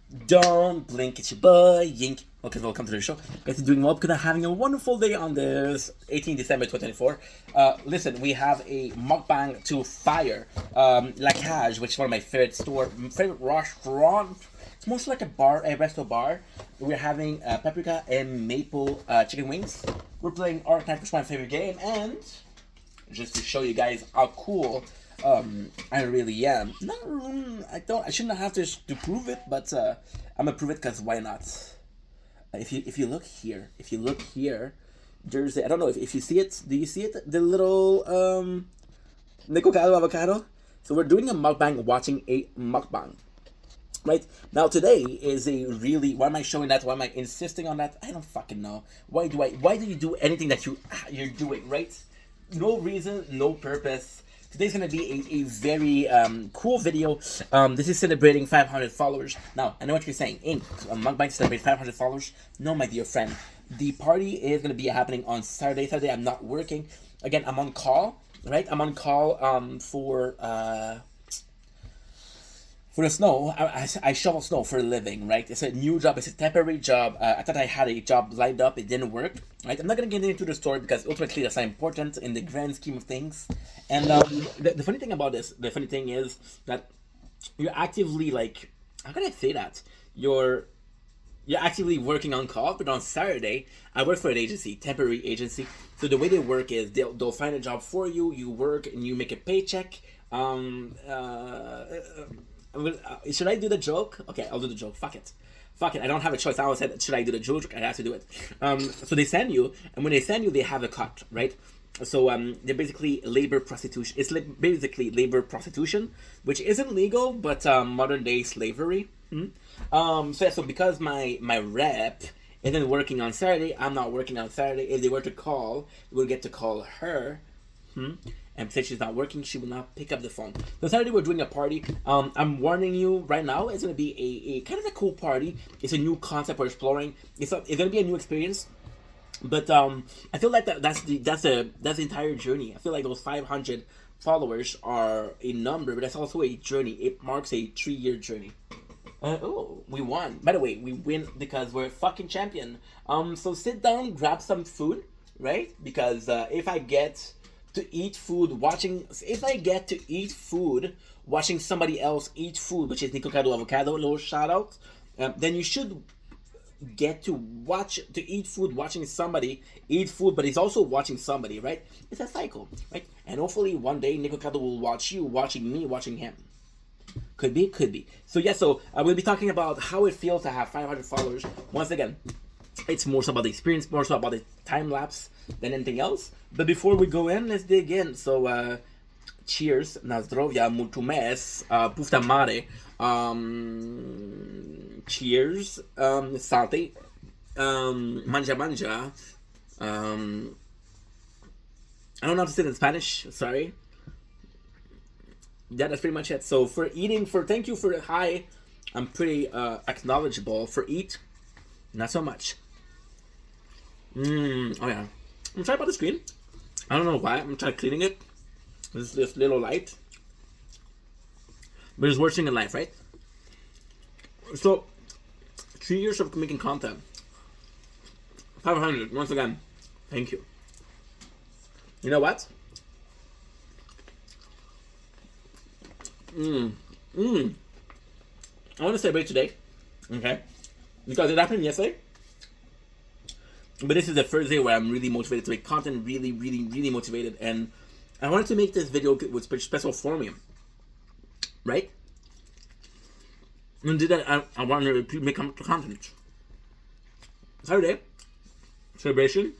Don't blink, it's your boy Yink. Okay, welcome to the show. Guys, you're doing well because I'm having a wonderful day on this 18 December 2024. Listen, we have a mukbang to fire. La Cage, which is one of my favorite restaurant. It's mostly like a bar, a resto bar. We're having paprika and maple chicken wings. We're playing Archetype, which is my favorite game, and just to show you guys how cool I really am. I shouldn't have to prove it, but I'm gonna prove it because why not? If you look here, there's I don't know if you see it. Do you see it? The little Nicocado avocado. So we're doing a mukbang, watching a mukbang. Right now, today is a really. Why am I showing that? Why am I insisting on that? I don't fucking know. Why do you do anything that you're doing? Right? No reason, no purpose. Today's gonna be a very cool video. This is celebrating 500 followers. Now, I know what you're saying. Mukbang celebrate 500 followers. No, my dear friend. The party is gonna be happening on Saturday. Saturday, I'm not working. Again, I'm on call. Right? I'm on call for the snow. I shovel snow for a living, right? It's a new job. It's a temporary job. I thought I had a job lined up. It didn't work, right? I'm not going to get into the story because ultimately that's not important in the grand scheme of things. And the funny thing about this, the funny thing is that you're actively like, how can I say that? You're actively working on call, but on Saturday, I work for an agency, temporary agency. So the way they work is they'll find a job for you, you work, and you make a paycheck. Should I do the joke? Okay, I'll do the joke. Fuck it. I don't have a choice. I always said, should I do the joke? I have to do it. So they send you, and when they send you, they have a cut, right? So they're basically labor prostitution. It's basically labor prostitution, which isn't legal, but modern day slavery. So because my rep isn't working on Saturday, I'm not working on Saturday. If they were to call, we'll get to call her. And since she's not working, she will not pick up the phone. So Saturday we're doing a party. I'm warning you right now. It's gonna be a kind of a cool party. It's a new concept we're exploring. It's gonna be a new experience. But I feel like that's the entire journey. I feel like those 500 followers are a number, but that's also a journey. It marks a 3-year journey. We won. By the way, we win because we're a fucking champion. So sit down, grab some food, right? Because if I get to eat food watching somebody else eat food, which is Nicocado avocado, little shout out, then you should get to eat food watching somebody eat food, but he's also watching somebody, right? It's a cycle, right? And hopefully one day Nicocado will watch you watching me watching him. Could be. So we'll be talking about how it feels to have 500 followers. Once again, it's more so about the experience, more so about the time lapse than anything else. But before we go in, let's dig in. So, cheers, na zdrowia, mulțumesc, pufta mare, cheers, santé, manja, I don't know how to say it in Spanish, sorry. Yeah, that's pretty much it. So thank you for the hi, I'm pretty acknowledgeable. For eat, not so much. Oh yeah. I'm sorry about the screen. I don't know why. I'm trying cleaning it. This little light. But it's worst thing in life, right? So 3 years of making content. 500, once again. Thank you. You know what? I want to celebrate today. Okay? Because it happened yesterday. But this is the first day where I'm really motivated to make content, really motivated, and I wanted to make this video with special for me, right? And do that, I wanted to make content. Saturday, celebration,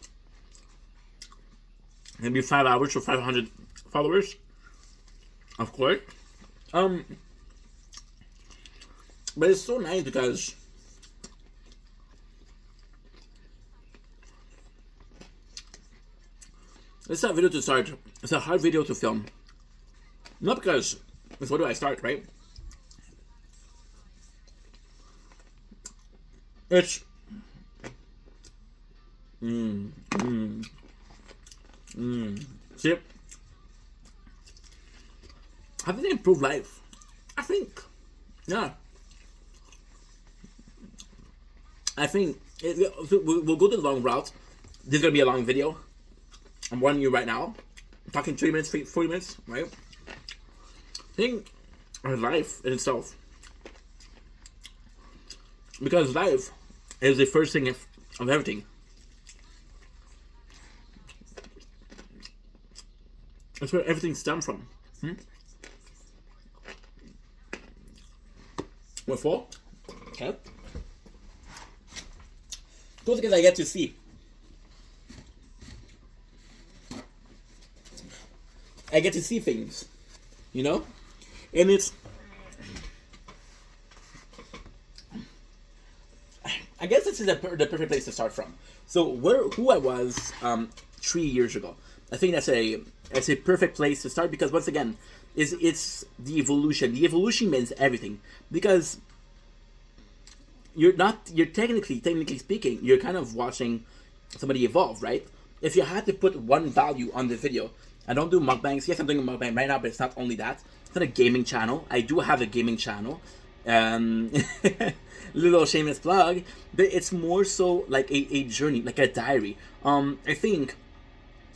maybe 5 hours for 500 followers, of course. But it's so nice because it's a video to start. It's a hard video to film. Not because, where do I start, right? It's See, I think they improve life. I think, yeah. I think we'll go to the long route. This is gonna be a long video. I'm warning you right now. I'm talking 30 minutes, 40 minutes, right? I think our life in itself, because life is the first thing of everything. That's where everything stems from. We're full. Okay. Those things I get to see. I get to see things, you know, and it's. I guess this is the perfect place to start from. So who I was 3 years ago. I think that's a perfect place to start because once again, it's the evolution. The evolution means everything because you're technically speaking, you're kind of watching somebody evolve, right? If you had to put one value on the video, I don't do mukbangs. Yes, I'm doing a mukbang right now, but it's not only that. It's not a gaming channel. I do have a gaming channel. Little shameless plug, but it's more so like a journey, like a diary. I think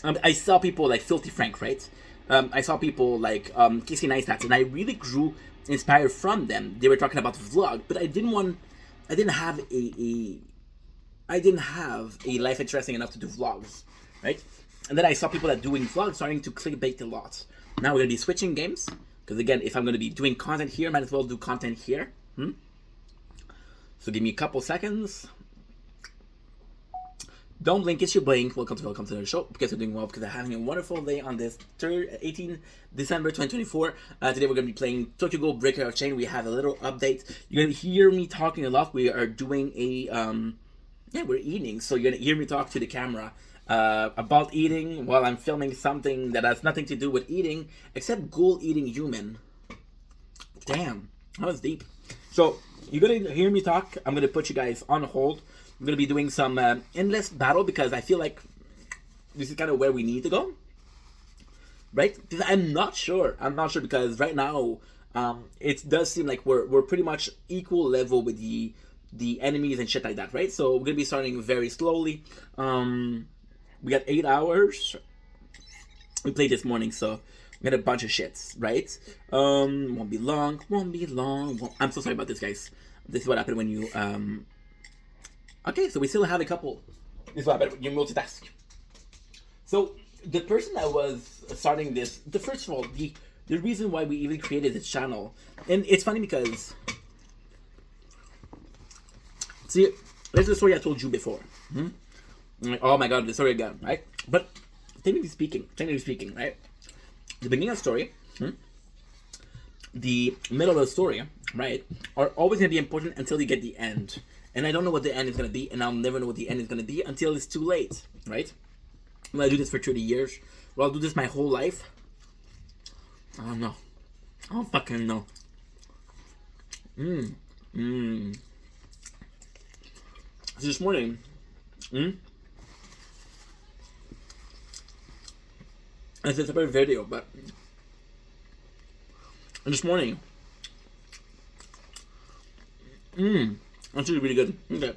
I saw people like Filthy Frank, right? I saw people like Casey Neistat, and I really grew inspired from them. They were talking about vlog, but I didn't have a life interesting enough to do vlogs, right? And then I saw people that doing vlogs starting to clickbait a lot. Now we're gonna be switching games because again, if I'm gonna be doing content here, might as well do content here. So give me a couple seconds. Don't blink, it's your blink. Welcome to the show because we're doing well because I'm having a wonderful day on this 18 December 2024. Today we're going to be playing Tokyo Ghoul Breakout Chain. We have a little update. You're going to hear me talking a lot. We are doing we're eating. So you're going to hear me talk to the camera about eating while I'm filming something that has nothing to do with eating except ghoul eating human. Damn, that was deep. So you're going to hear me talk. I'm going to put you guys on hold. I'm going to be doing some endless battle because I feel like this is kind of where we need to go, right? Because I'm not sure because right now it does seem like we're pretty much equal level with the enemies and shit like that, right? So we're going to be starting very slowly. We got 8 hours. We played this morning, so we got a bunch of shits, right? Won't be long. I'm so sorry about this, guys. This is what happened when you okay, so we still have a couple. This is what happened. You multitask. So the person that was starting this, first of all, the reason why we even created this channel, and it's funny because, see, this is the story I told you before. Like, oh my god, the story again, right? But technically speaking, right? The beginning of the story, the middle of the story, right, are always going to be important until you get the end. And I don't know what the end is going to be, and I'll never know what the end is going to be until it's too late, right? Will I do this for 30 years? Will I do this my whole life? I don't know. I don't fucking know. So this morning, it's a separate video, but this morning, that's really good. Okay.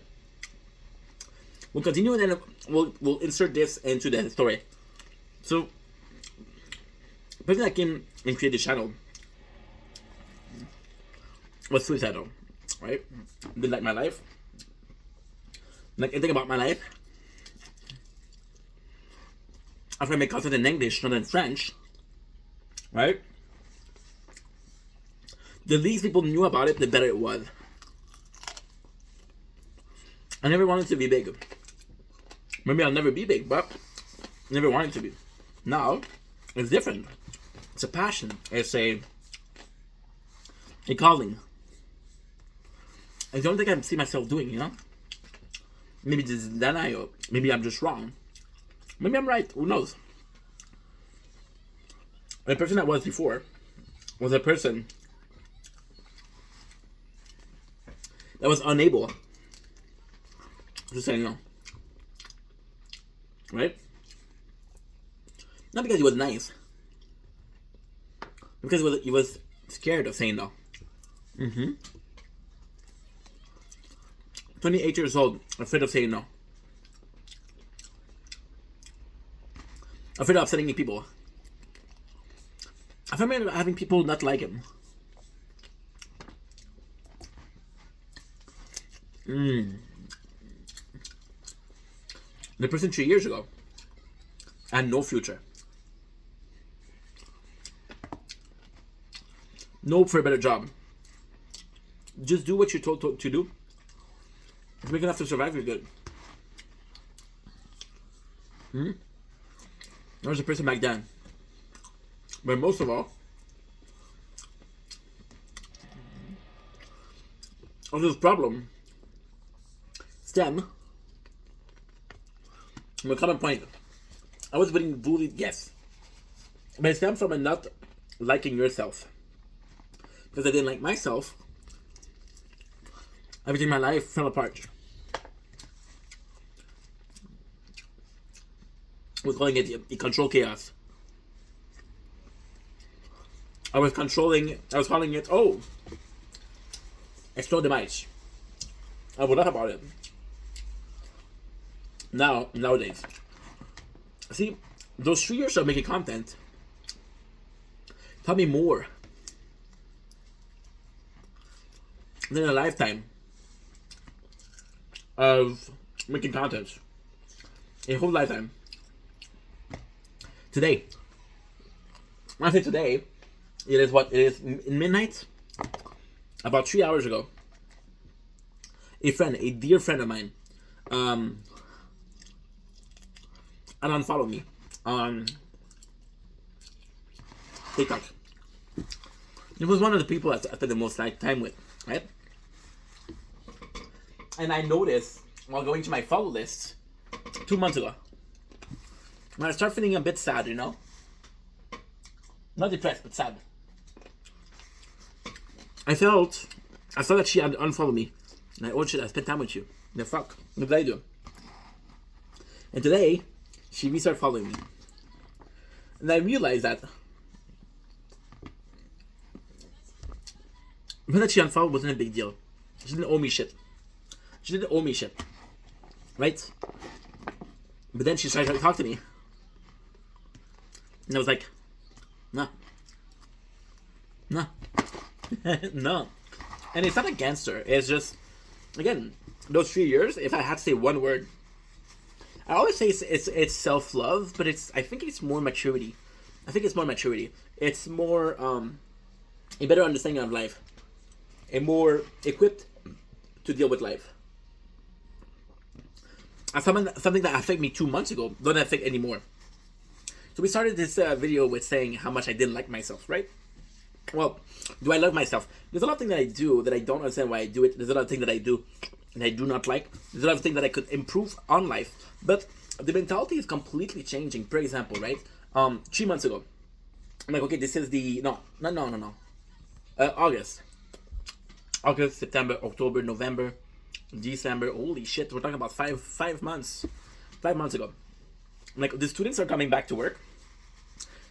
We'll continue and then we'll insert this into the story. So, the person that came and created the channel was suicidal, right? Didn't like my life. Like anything about my life. After I make content in English, not in French, right? The least people knew about it, the better it was. I never wanted to be big. Maybe I'll never be big, but I never wanted to be. Now, it's different. It's a passion. It's a calling. I don't think I see myself doing, you know? Maybe this is denial. Maybe I'm just wrong. Maybe I'm right. Who knows? The person that was before was a person that was unable to say no. Right? Not because he was nice. Because he was scared of saying no. 28 years old, afraid of saying no. Afraid of upsetting people. Afraid of having people not like him. The person 3 years ago and no future. No hope for a better job. Just do what you're told to do. If you're enough to survive, you're good. There was a person back then. But most of all, of this problem stem from a common point. I was being bullied, yes. But it stemmed from a not liking yourself. Because I didn't like myself, everything in my life fell apart. I was calling it the control chaos. I was calling it, oh, explode demise. I would laugh about it. Nowadays. See, those 3 years of making content taught me more than a lifetime of making content. A whole lifetime. Today, when I say today, it is what? It is midnight? About 3 hours ago. A dear friend of mine, unfollowed me on TikTok. It was one of the people I spent the most time with, right? And I noticed while going to my follow list 2 months ago, when I start feeling a bit sad, you know? Not depressed, but sad. I saw that she had unfollowed me. And oh shit, I spent time with you. The fuck? What did I do? And today, she restarted following me. And I realized that when that she unfollowed wasn't a big deal. She didn't owe me shit. Right? But then she started to talk to me. And I was like, no. No. And it's not against her. It's just, again, those 3 years, if I had to say one word, I always say it's self-love, but I think it's more maturity. It's more a better understanding of life. A more equipped to deal with life. Something that affected me 2 months ago don't affect anymore. So we started this video with saying how much I didn't like myself, right? Well, do I love myself? There's a lot of things that I do that I don't understand why I do it. There's a lot of things that I do and I do not like. There's a lot of things that I could improve on life. But the mentality is completely changing. For example, right? 3 months ago, I'm like, okay, this is the... No. August, September, October, November, December. Holy shit, we're talking about five months. 5 months ago. Like, the students are coming back to work.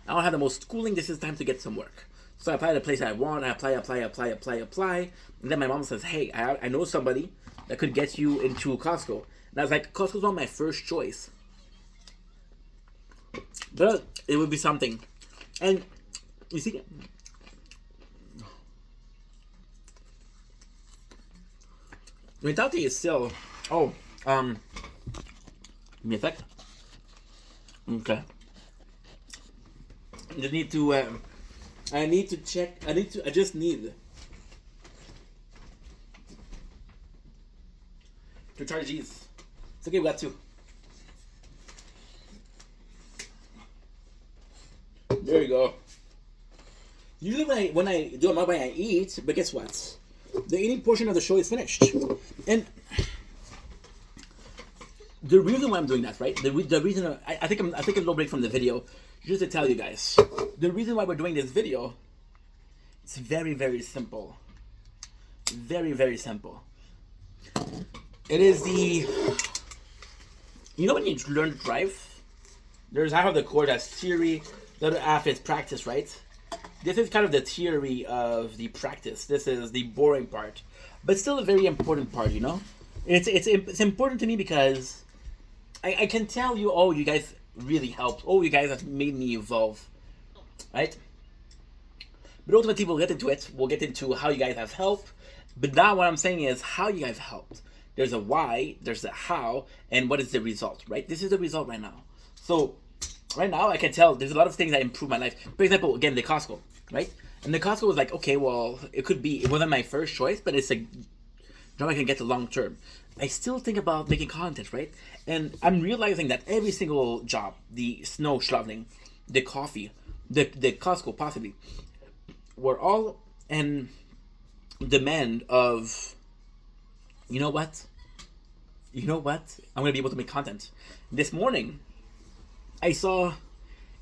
I don't have the most schooling. This is time to get some work. So I apply to the place I want. I apply. And then my mom says, hey, I know somebody that could get you into Costco. And I was like, Costco's not my first choice. But it would be something. And, you see... mentality is still... Oh, give me a sec. Okay. I need to, I need to check, I just need to charge these. It's okay, we got two. There you go. Usually when I do a mukbang, I eat, but guess what? The eating portion of the show is finished. And the reason why I'm doing that, right? The reason I think a little break from the video, just to tell you guys, the reason why we're doing this video, it's very, very simple. Very, very simple. It is the, you know when you learn to drive, there's half of the course that's theory, the other half is practice, right? This is kind of the theory of the practice. This is the boring part, but still a very important part, you know? It's important to me because I can tell you, oh, you guys really helped. Oh, you guys have made me evolve, right? But ultimately, we'll get into it. We'll get into how you guys have helped. But now what I'm saying is how you guys helped. There's a why, there's a how, and what is the result, right? This is the result right now. So right now, I can tell there's a lot of things that improve my life. For example, again, the Costco, right? And the Costco was like, okay, well, it wasn't my first choice, but it's a job I can get to long term. I still think about making content, right? And I'm realizing that every single job, the snow shoveling, the coffee, the Costco possibly, were all in demand of, you know what? You know what? I'm gonna be able to make content. This morning, I saw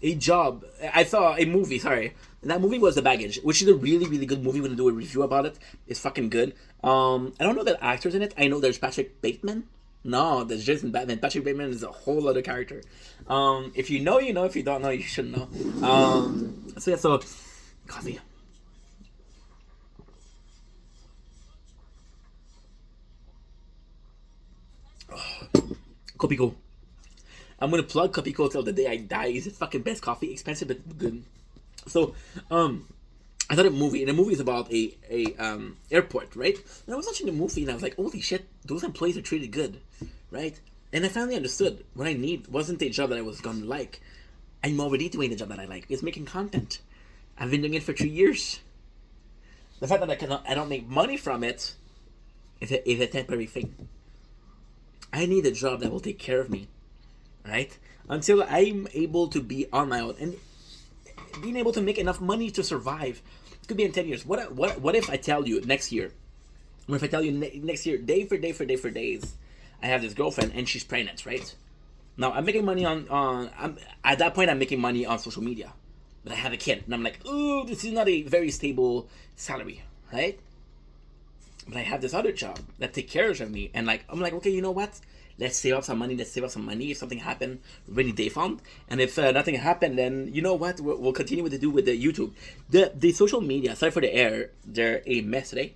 I saw a movie, sorry. And that movie was The Baggage, which is a really, really good movie. We're gonna do a review about it. It's fucking good. I don't know the actors in it. I know there's Patrick Bateman. No, there's Jason Bateman. Patrick Bateman is a whole other character. If you know, you know. If you don't know, you should know. So yeah, so coffee. Kopiko. I'm gonna plug Kopiko till the day I die. It's the fucking best coffee, expensive but good. So, I thought a movie, and the movie is about a airport, right? And I was watching the movie, and I was like, holy shit, those employees are treated good, right? And I finally understood what I need wasn't a job that I was gonna like. I'm already doing the job that I like. It's making content. I've been doing it for 3 years. The fact that I don't make money from it is a temporary thing. I need a job that will take care of me, right? Until I'm able to be on my own and being able to make enough money to survive. It could be in 10 years. What if I tell you next year, or if I tell you next year, day for days, I have this girlfriend and she's pregnant, right? Now I'm making money at that point I'm making money on social media, but I have a kid and I'm like, ooh, this is not a very stable salary, right? But I have this other job that takes care of me, and like I'm like, okay, you know what? Let's save up some money. If something happened, ready day fund. And if nothing happened, then you know what? We'll continue with the YouTube. The social media, sorry for the air, they're a mess today.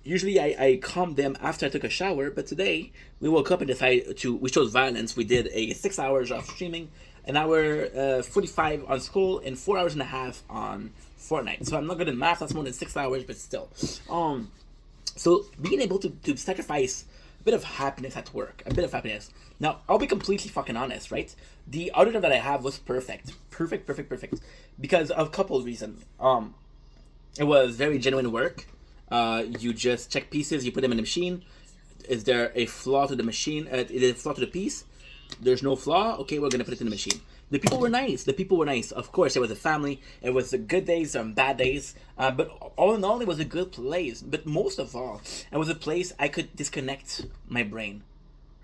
Usually I calm them after I took a shower, but today we woke up and decided we chose violence. We did a 6 hours of streaming, an hour 45 on school, and 4 hours and a half on Fortnite. So I'm not good at math. That's more than 6 hours, but still. So being able to sacrifice a bit of happiness at work, a bit of happiness. Now, I'll be completely fucking honest, right? The other job that I have was perfect. Because of a couple of reasons. It was very genuine work. You just check pieces, you put them in the machine. Is there a flaw to the machine? Is there a flaw to the piece? There's no flaw? Okay, we're gonna put it in the machine. The people were nice. Of course, it was a family. It was the good days and bad days. But all in all, it was a good place. But most of all, it was a place I could disconnect my brain.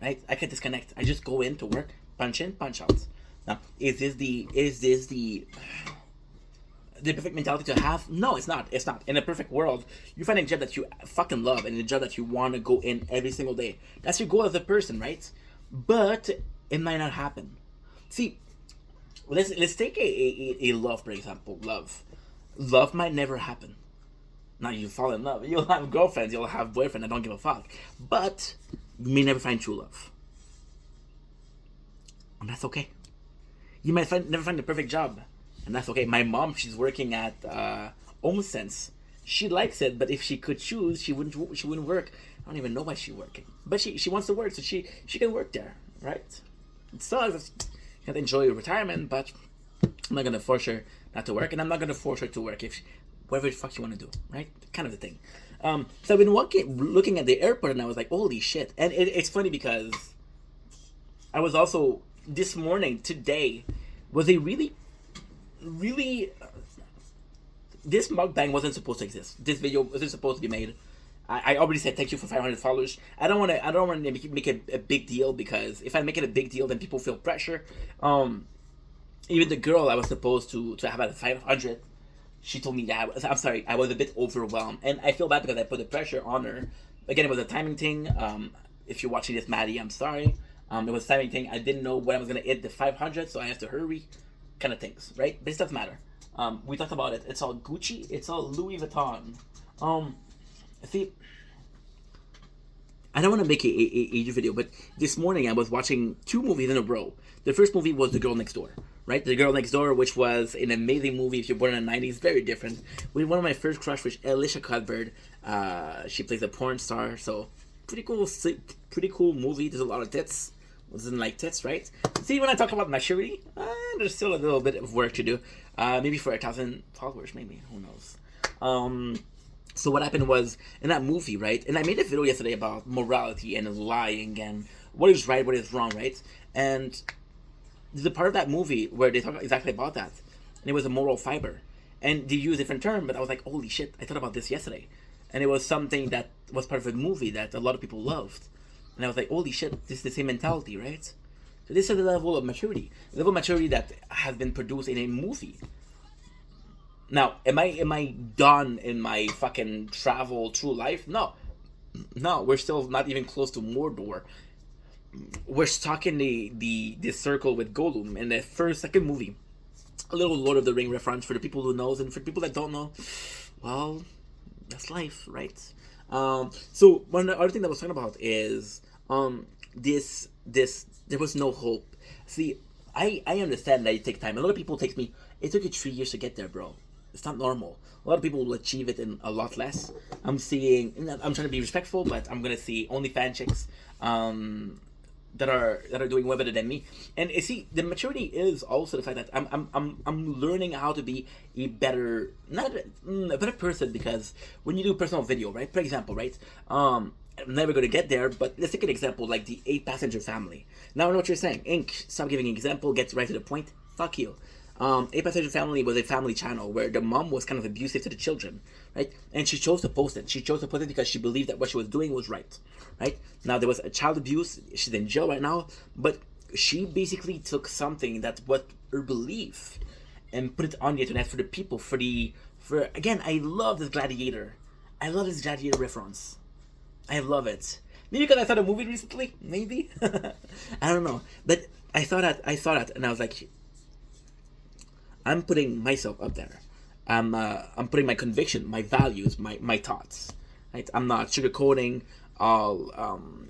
Right? I could disconnect. I just go in to work, punch in, punch out. Now, is this the perfect mentality to have? No, it's not. In a perfect world, you find a job that you fucking love and a job that you want to go in every single day. That's your goal as a person, right? But it might not happen. See, let's take a love, for example. Love might never happen. Now you fall in love, you'll have girlfriends, you'll have boyfriends that don't give a fuck, but you may never find true love, and that's okay. You might never find the perfect job, and that's okay. My mom, she's working at HomeSense. She likes it, but if she could choose, she wouldn't work. I don't even know why she's working, but she wants to work, so she can work there, right? It sucks. You can enjoy your retirement, but I'm not gonna force her not to work, and I'm not gonna force her to work if whatever the fuck you want to do, right? Kind of the thing. So I've been looking at the airport, and I was like, holy shit! And it's funny because I was also today was a really this mukbang wasn't supposed to exist. This video wasn't supposed to be made. I already said thank you for 500 followers. I don't want to make it a big deal, because if I make it a big deal, then people feel pressure. Even the girl I was supposed to have at 500, she told me that I was a bit overwhelmed, and I feel bad because I put the pressure on her. Again, it was a timing thing. If you're watching this, Maddie, I'm sorry. It was a timing thing. I didn't know when I was gonna hit the 500, so I have to hurry, kind of things, right? But it doesn't matter. We talked about it. It's all Gucci. It's all Louis Vuitton. See, I don't want to make a age video, but this morning I was watching 2 movies in a row. The first movie was The Girl Next Door, right? The Girl Next Door, which was an amazing movie if you're born in the 90s, very different. With one of my first crush was Alicia Cuthbert. She plays a porn star, so pretty cool movie. There's a lot of tits. Doesn't like tits, right? See, when I talk about maturity, there's still a little bit of work to do. Maybe for 1,000 followers, maybe. Who knows? So what happened was, in that movie, right? And I made a video yesterday about morality and lying and what is right, what is wrong, right? And there's a part of that movie where they talk exactly about that. And it was a moral fiber. And they use a different term, but I was like, holy shit, I thought about this yesterday. And it was something that was part of a movie that a lot of people loved. And I was like, holy shit, this is the same mentality, right? So this is the level of maturity. The level of maturity that has been produced in a movie. Now, am I done in my fucking travel through life? No. No, we're still not even close to Mordor. We're stuck in the circle with Gollum in the second movie. A little Lord of the Ring reference for the people who knows, and for people that don't know, well, that's life, right? So one other thing that I was talking about is this there was no hope. See, I understand that it takes time. A lot of people take me. It took you 3 years to get there, bro. It's not normal. A lot of people will achieve it in a lot less. I'm trying to be respectful, but I'm gonna see only fan chicks that are doing way better than me. And you see, the maturity is also the fact that I'm learning how to be a better person, because when you do personal video, right? For example, right? I'm never gonna get there, but let's take an example like the 8-passenger family. Now I know what you're saying. Ink, stop giving an example, get right to the point. Fuck you. 8-passenger family was a family channel where the mom was kind of abusive to the children, right? And she chose to post it. She chose to post it because she believed that what she was doing was right, right? Now there was a child abuse. She's in jail right now, but she basically took something that was her belief and put it on the internet for the people. For again, I love this Gladiator. I love this Gladiator reference. I love it. Maybe because I saw the movie recently. Maybe I don't know, but I saw that, and I was like, I'm putting myself up there. I'm putting my conviction, my values, my thoughts. Right? I'm not sugarcoating. I'm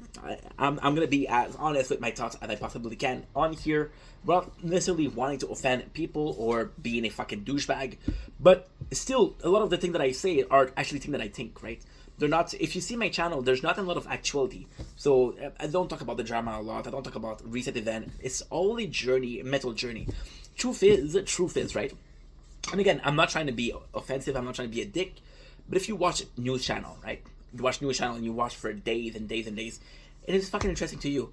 gonna be as honest with my thoughts as I possibly can on here, without necessarily wanting to offend people or being a fucking douchebag. But still, a lot of the things that I say are actually things that I think. Right? They're not. If you see my channel, there's not a lot of actuality. So I don't talk about the drama a lot. I don't talk about recent event. It's all a journey, a mental journey. Truth is, right? And again, I'm not trying to be offensive. I'm not trying to be a dick. But if you watch news channel, right? You watch news channel and you watch for days and days and days, it is fucking interesting to you.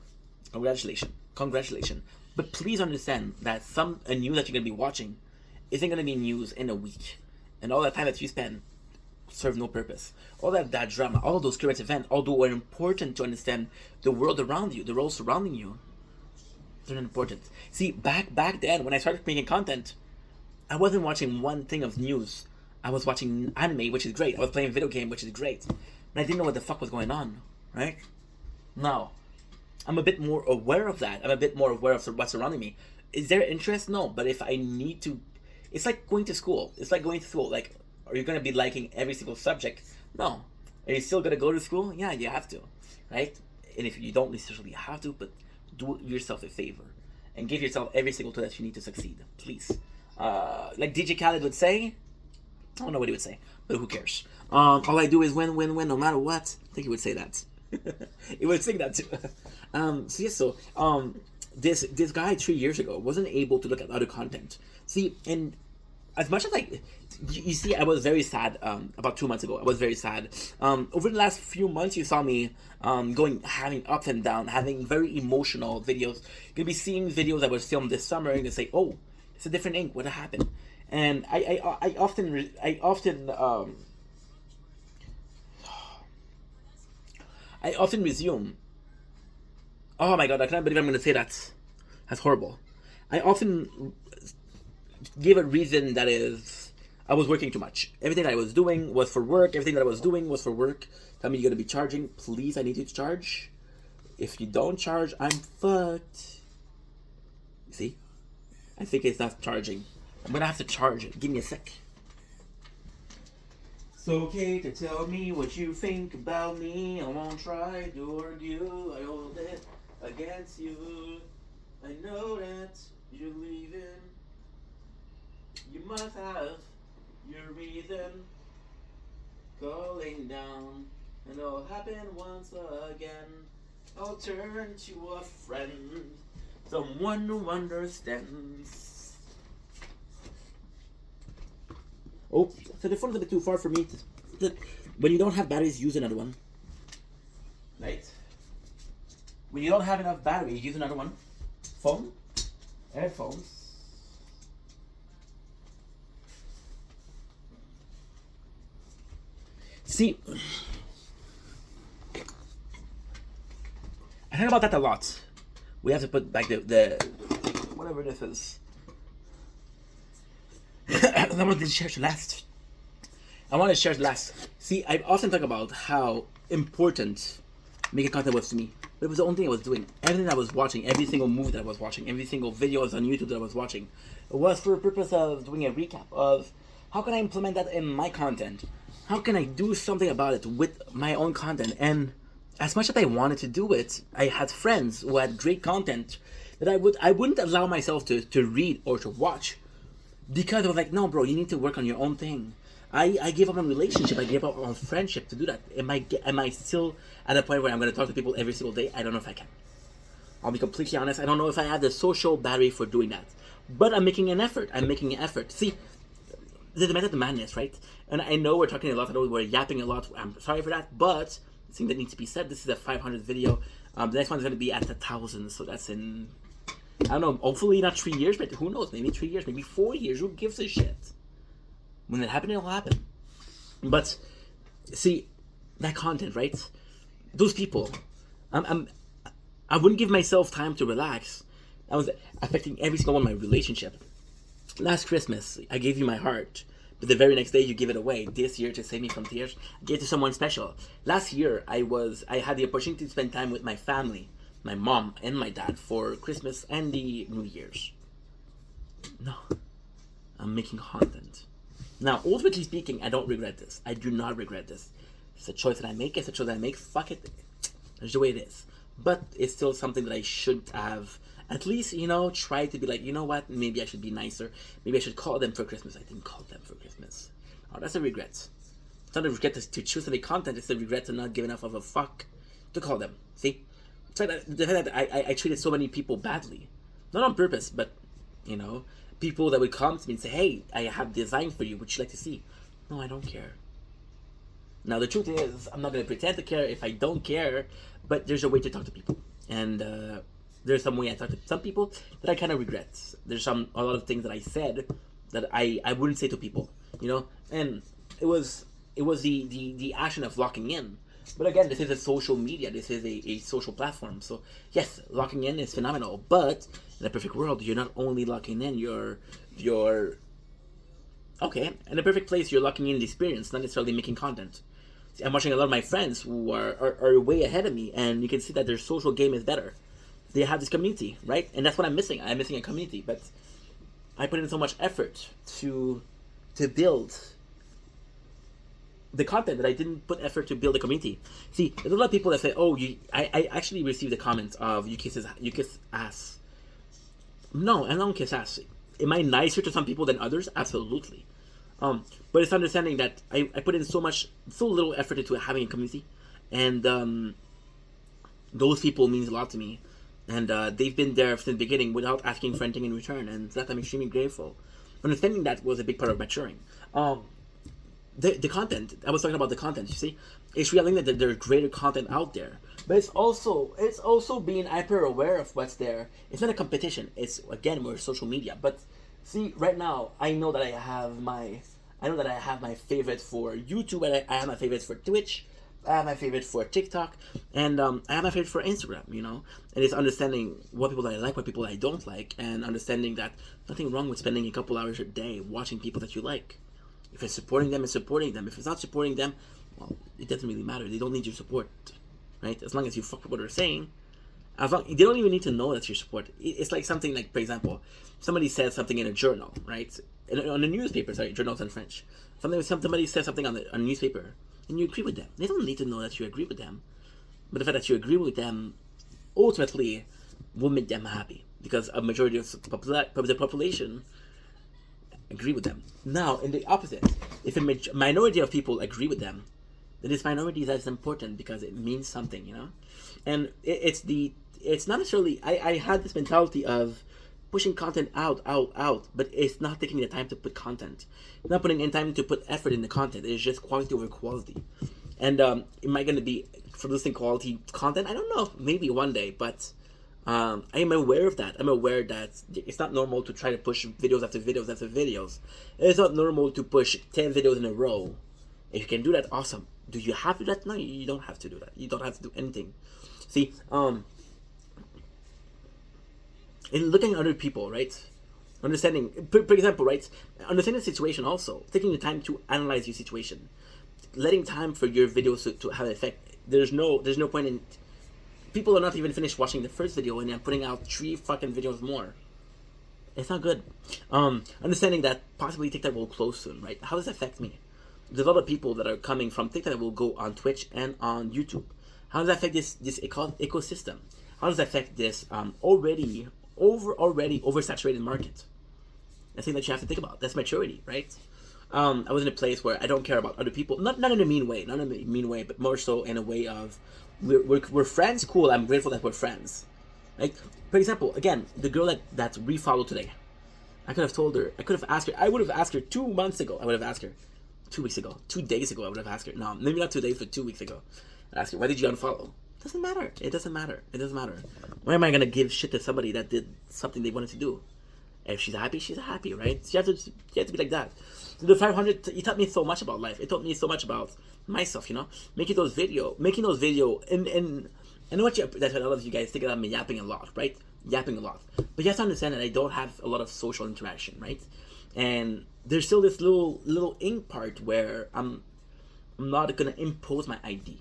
Congratulations. But please understand that a news that you're gonna be watching isn't gonna be news in a week, and all that time that you spend serve no purpose. All that drama, all those current events, although are important to understand the world around you, the world surrounding you, they're not important. See, back then when I started making content, I wasn't watching one thing of news. I was watching anime, which is great. I was playing video game, which is great. And I didn't know what the fuck was going on, right? Now, I'm a bit more aware of that. I'm a bit more aware of what's surrounding me. Is there interest? No. But if I need to, it's like going to school. Like, are you going to be liking every single subject? No. Are you still going to go to school? Yeah, you have to, right? And if you don't necessarily have to, but do yourself a favor and give yourself every single tool that you need to succeed, please. Like DJ Khaled would say, I don't know what he would say, but who cares? All I do is win, no matter what. I think he would say that. He would sing that too. This guy 3 years ago wasn't able to look at other content. See, and as much as you see, I was very sad about 2 months ago. I was very sad. Over the last few months, you saw me having ups and downs, having very emotional videos. You're gonna be seeing videos that was filmed this summer, and you say, "Oh, it's a different ink. What happened?" And I often resume. Oh my god, I can't believe I'm gonna say that. That's horrible. I often give a reason that is, I was working too much. Everything I was doing was for work. Everything that I was doing was for work. Tell me you're gonna be charging. Please, I need you to charge. If you don't charge, I'm fucked. See? I think it's not charging. I'm gonna have to charge it. Give me a sec. It's okay to tell me what you think about me. I won't try to argue. I hold it against you. I know that you're leaving. You must have your reason. Calling down, and it'll happen once again. I'll turn to a friend, someone who understands. Oh, so the phone's a bit too far for me. When you don't have batteries, use another one. Right? When you don't have enough battery, use another one. Phone, headphones. See, I think about that a lot. We have to put back the whatever this is. I want to share last. I want to share last. See, I often talk about how important making content was to me. But it was the only thing I was doing. Everything I was watching, every single movie that I was watching, every single video on YouTube that I was watching, was for the purpose of doing a recap of how can I implement that in my content? How can I do something about it with my own content? And as much as I wanted to do it, I had friends who had great content that I wouldn't allow myself to read or to watch because I was like, no, bro, you need to work on your own thing. I gave up on relationship. I gave up on friendship to do that. Am I still at a point where I'm going to talk to people every single day? I don't know if I can. I'll be completely honest. I don't know if I have the social battery for doing that. But I'm making an effort. See, there's a method to madness, right? And I know we're talking a lot. I know we're yapping a lot. I'm sorry for that. But the thing that needs to be said, this is a 500 video. The next one is going to be at 1,000. So that's in, I don't know, hopefully not 3 years, but who knows? Maybe 3 years, maybe 4 years. Who gives a shit? When it happens, it'll happen. But see, that content, right? Those people, I wouldn't give myself time to relax. I was affecting every single one of my relationship. Last Christmas, I gave you my heart, but the very next day you give it away. This year, to save me from tears, I gave it to someone special. Last year, I had the opportunity to spend time with my family, my mom and my dad for Christmas and the New Year's. No, I'm making content. Now, ultimately speaking, I don't regret this. I do not regret this. It's a choice that I make. It's a choice that I make. Fuck it. That's the way it is. But it's still something that I should have at least, try to be like, you know what? Maybe I should be nicer. Maybe I should call them for Christmas. I didn't call them for Christmas. Oh, that's a regret. It's not a regret to choose to make content. It's a regret to not give enough of a fuck to call them. See? It's like the fact that I treated so many people badly. Not on purpose, but, people that would come to me and say, hey, I have designs for you. Would you like to see? No, I don't care. Now, the truth is, I'm not going to pretend to care if I don't care, but there's a way to talk to people. And there's some way I talk to some people that I kind of regret. There's a lot of things that I said that I wouldn't say to people, And it was the action of locking in. But again, this is a social media. This is a social platform. So, yes, locking in is phenomenal. But in a perfect world, you're not only locking in, you're okay, in a perfect place, you're locking in the experience, not necessarily making content. See, I'm watching a lot of my friends who are way ahead of me, and you can see that their social game is better. They have this community, right? And that's what I'm missing. I'm missing a community. But I put in so much effort to build the content that I didn't put effort to build a community. See, there's a lot of people that say, "Oh, I actually received the comments of you kiss ass." No, I don't kiss ass. Am I nicer to some people than others? Absolutely. But it's understanding that I put in so little effort into having a community, and those people means a lot to me, and they've been there since the beginning without asking for anything in return, and for that I'm extremely grateful. Understanding that was a big part of maturing. The content, I was talking about the content, you see? It's realizing that there's greater content out there. But it's also being hyper aware of what's there. It's not a competition. It's, again, we're social media. But see, right now, I know that I have my favorite for YouTube, and I have my favorites for Twitch, I have my favorite for TikTok, and I have my favorite for Instagram, And it's understanding what people that I like, what people I don't like, and understanding that nothing wrong with spending a couple hours a day watching people that you like. If it's supporting them, it's supporting them. If it's not supporting them, well, it doesn't really matter. They don't need your support, right? As long as you fuck with what they're saying, they don't even need to know that's your support. It's like something like, for example, somebody says something in a journal, right? on the newspaper, sorry, journals in French. Somebody says something on a newspaper, and you agree with them. They don't need to know that you agree with them, but the fact that you agree with them ultimately will make them happy because a majority of the population agree with them. Now, in the opposite, if a minority of people agree with them, then this minority that's important because it means something, you know. And it's not necessarily. I had this mentality of pushing content out, but it's not taking the time to put content. It's not putting in time to put effort in the content. It's just quality over quality. And am I going to be producing quality content? I don't know. Maybe one day, but I am aware of that. I'm aware that it's not normal to try to push videos after videos after videos. It's not normal to push 10 videos in a row. If you can do that, awesome. Do you have to do that? No, you don't have to do that. You don't have to do anything. See, in looking at other people, right? Understanding, for example, right? Understanding the situation also. Taking the time to analyze your situation. Letting time for your videos to have an effect. There's no point in... People are not even finished watching the first video and I'm putting out 3 fucking videos more. It's not good. Understanding that possibly TikTok will close soon, right? How does that affect me? There's a lot of people that are coming from TikTok that will go on Twitch and on YouTube. How does that affect this ecosystem? How does that affect this already oversaturated market? That's something that you have to think about. That's maturity, right? I was in a place where I don't care about other people, not in a mean way, but more so in a way of we're friends. Cool, I'm grateful that we're friends. Like, for example, again, the girl that refollowed today, I could have told her, I would have asked her 2 months ago. I would have asked her 2 weeks ago, 2 days ago. I would have asked her. No, maybe not 2 days, but 2 weeks ago. I asked her, why did you unfollow? Doesn't matter. It doesn't matter. Why am I gonna give shit to somebody that did something they wanted to do? If she's happy, right? You have to be like that. The 500, it taught me so much about life. It taught me so much about myself, you know? Making those video, and I know that's what a lot of you guys think that I'm yapping a lot, right? Yapping a lot. But you have to understand that I don't have a lot of social interaction, right? And there's still this little ink part where I'm not gonna impose my ID,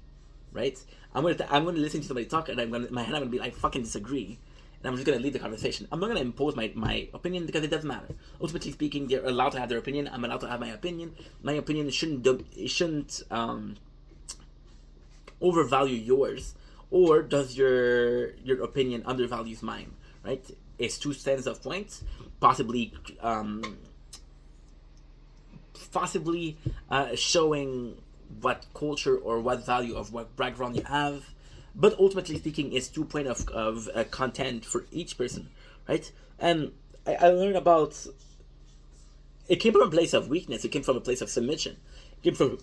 right? I'm gonna listen to somebody talk and my head I'm gonna be like, fucking disagree. And I'm just gonna leave the conversation. I'm not gonna impose my opinion because it doesn't matter. Ultimately speaking, they're allowed to have their opinion. I'm allowed to have my opinion. My opinion shouldn't overvalue yours, or does your opinion undervalues mine, right? It's 2 cents of points, possibly showing what culture or what value of what background you have. But ultimately speaking, it's 2 points of content for each person, right? And I learned about... It came from a place of weakness. It came from a place of submission. It came from a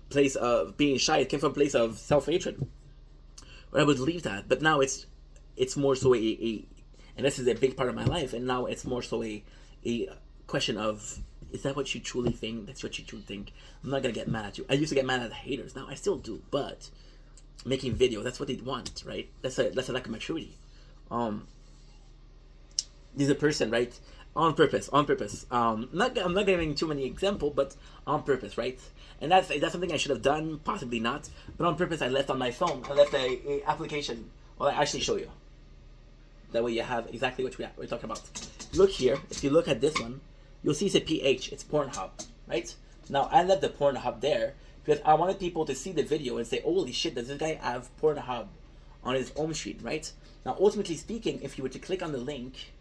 place of being shy. It came from a place of self-hatred. Where I would leave that. But now it's more so and this is a big part of my life, and now it's more so a question of, is that what you truly think? That's what you truly think. I'm not going to get mad at you. I used to get mad at the haters. Now I still do, but... making videos, that's what they want, right? That's a lack of maturity. There's a person, right? On purpose. I'm not giving too many examples, but on purpose, right? And that's something I should have done, possibly not. But on purpose, I left on my phone. I left a application. Well, I actually show you. That way you have exactly what we're talking about. Look here. If you look at this one, you'll see it's a PH. It's Pornhub, right? Now I left the Pornhub there because I wanted people to see the video and say, holy shit, does this guy have Pornhub on his home screen, right? Now, ultimately speaking, if you were to click on the link,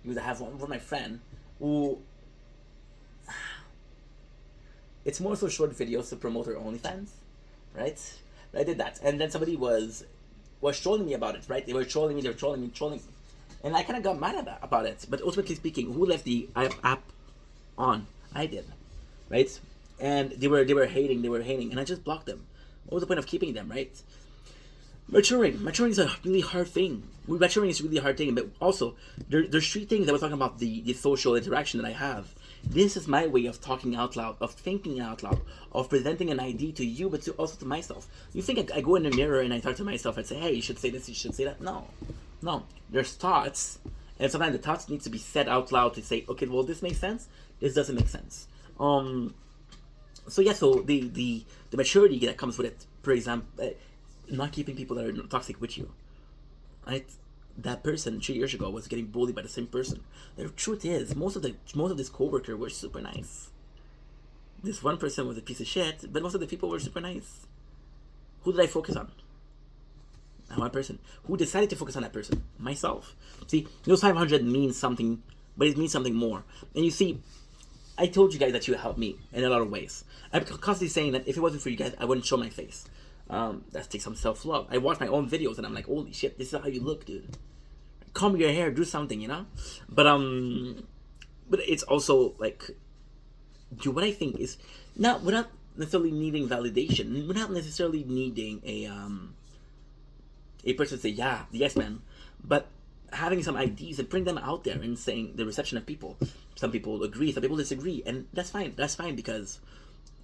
you would have one from my friend who... It's more so short videos to promote her OnlyFans, right? But I did that. And then somebody was trolling me about it, right? They were trolling me. And I kind of got mad about it. But ultimately speaking, who left the app on? I did, right? And they were hating, and I just blocked them. What was the point of keeping them, right? Maturing is a really hard thing. Maturing is a really hard thing, but also there's 3 things I was talking about the social interaction that I have. This is my way of talking out loud, of thinking out loud, of presenting an idea to you, but also to myself. You think I go in the mirror and I talk to myself and say, hey, you should say this, you should say that? No. There's thoughts, and sometimes the thoughts need to be said out loud to say, okay, well, this makes sense. This doesn't make sense. So the maturity that comes with it, for example, not keeping people that are toxic with you, right? that person 3 years ago was getting bullied by the same person. The truth is, most of this coworker were super nice. This one person was a piece of shit, but most of the people were super nice. Who did I focus on? That one person. Who decided to focus on that person? Myself. See, those 500 means something, but it means something more. And you see, I told you guys that you helped me in a lot of ways. I'm constantly saying that if it wasn't for you guys, I wouldn't show my face. That takes some self-love. I watch my own videos and I'm like, holy shit, this is how you look, dude. Comb your hair, do something, you know? But it's also like, do what I think is we're not necessarily needing validation. We're not necessarily needing a person to say, yeah, yes, man. But having some ideas and putting them out there and saying the reception of people. Some people agree, some people disagree, and that's fine. That's fine because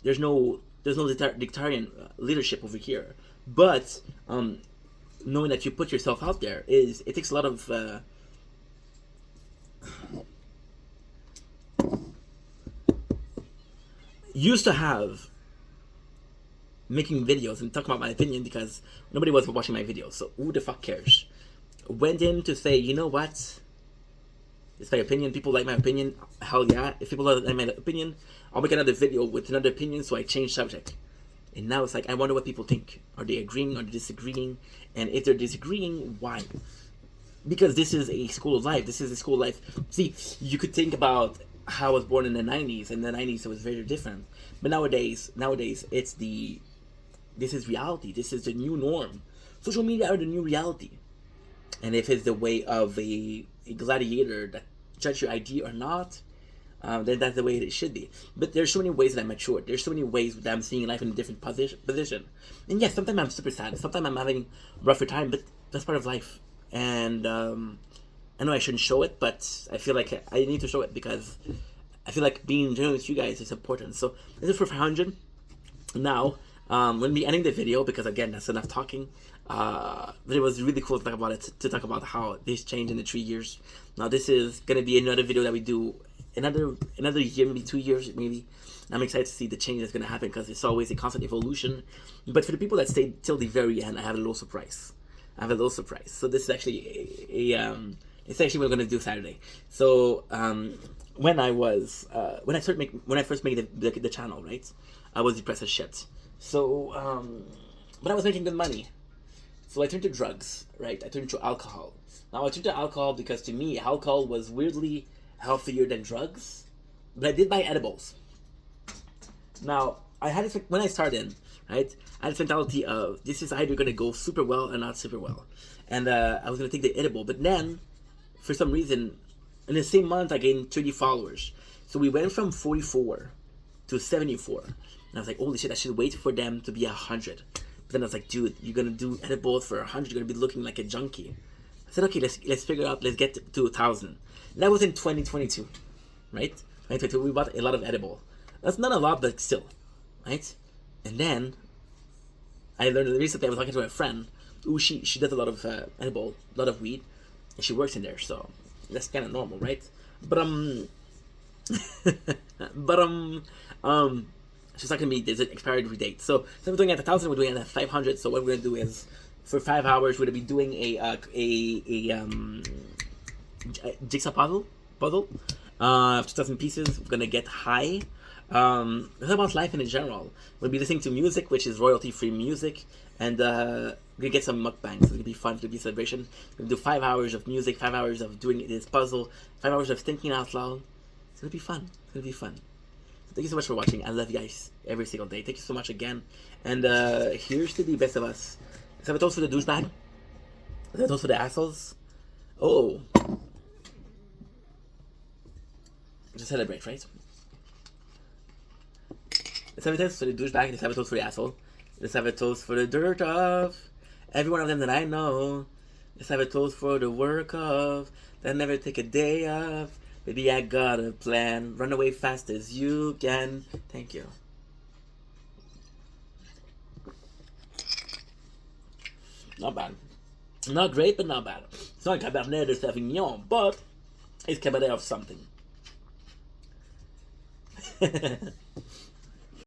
there's no dictatorial leadership over here. But knowing that you put yourself out there it takes a lot of used to have making videos and talking about my opinion because nobody was watching my videos, so who the fuck cares? Went in to say, you know what? It's my opinion. People like my opinion. Hell yeah. If people like my opinion, I'll make another video with another opinion. So I change subject. And now it's like, I wonder what people think. Are they agreeing? Are they disagreeing? And if they're disagreeing, why? Because this is a school of life. This is a school of life. See, you could think about how I was born in the 90s. In the 90s, it was very different. But nowadays, this is reality. This is the new norm. Social media are the new reality. And if it's the way of a gladiator that judge your idea or not, then that's the way it should be. But there's so many ways that I'm matured. There's so many ways that I'm seeing life in a different position. And yes, sometimes I'm super sad. Sometimes I'm having a rougher time, but that's part of life. And I know I shouldn't show it, but I feel like I need to show it because I feel like being genuine with you guys is important. So this is for 500. Now, we'll be ending the video because again, that's enough talking. But it was really cool to talk about it, to talk about how this changed in the 3 years. Now this is gonna be another video that we do another year, maybe 2 years, maybe. I'm excited to see the change that's gonna happen because it's always a constant evolution. But for the people that stayed till the very end, I have a little surprise. So this is actually it's actually what we're gonna do Saturday. So when I first made the channel, right, I was depressed as shit. So but I was making good money. So I turned to drugs, right? I turned to alcohol. Now I turned to alcohol because to me, alcohol was weirdly healthier than drugs. But I did buy edibles. Now, I had it when I started, right? I had this mentality of, this is either going to go super well or not super well. And I was going to take the edible. But then, for some reason, in the same month, I gained 30 followers. So we went from 44 to 74. And I was like, holy shit, I should wait for them to be 100. But then I was like, dude, you're gonna do edibles for 100, you're gonna be looking like a junkie. I said, okay, let's figure out, let's get to 1,000. That was in 2022, right? 2022, we bought a lot of edible. That's not a lot, but still, right? And then I learned recently, I was talking to a friend who she does a lot of edible, a lot of weed, and she works in there, so that's kind of normal, right? But she's not gonna be, there's an expiry date. So instead of doing it at 1,000, we're doing it at 500. So what we're gonna do is, for 5 hours, we're gonna be doing a jigsaw puzzle, 2,000 pieces. We're gonna get high. It's about life in general. We'll be listening to music, which is royalty-free music, and we're gonna get some mukbangs. It's gonna be fun. It's gonna be a celebration. We're gonna do 5 hours of music, 5 hours of doing this puzzle, 5 hours of thinking out loud. It's gonna be fun. It's gonna be fun. Thank you so much for watching. I love you guys every single day. Thank you so much again. And here's to the best of us. Let's have a toast for the douchebag. Let's have a toast for the assholes. Oh. Just celebrate, right? Let's have a toast for the douchebag. Let's have a toast for the asshole. Let's have a toast for the dirt of every one of them that I know. Let's have a toast for the work of that never take a day off. Baby, I got a plan. Run away fast as you can. Thank you. Not bad. Not great, but not bad. It's not Cabernet de Sauvignon, but it's Cabernet of something.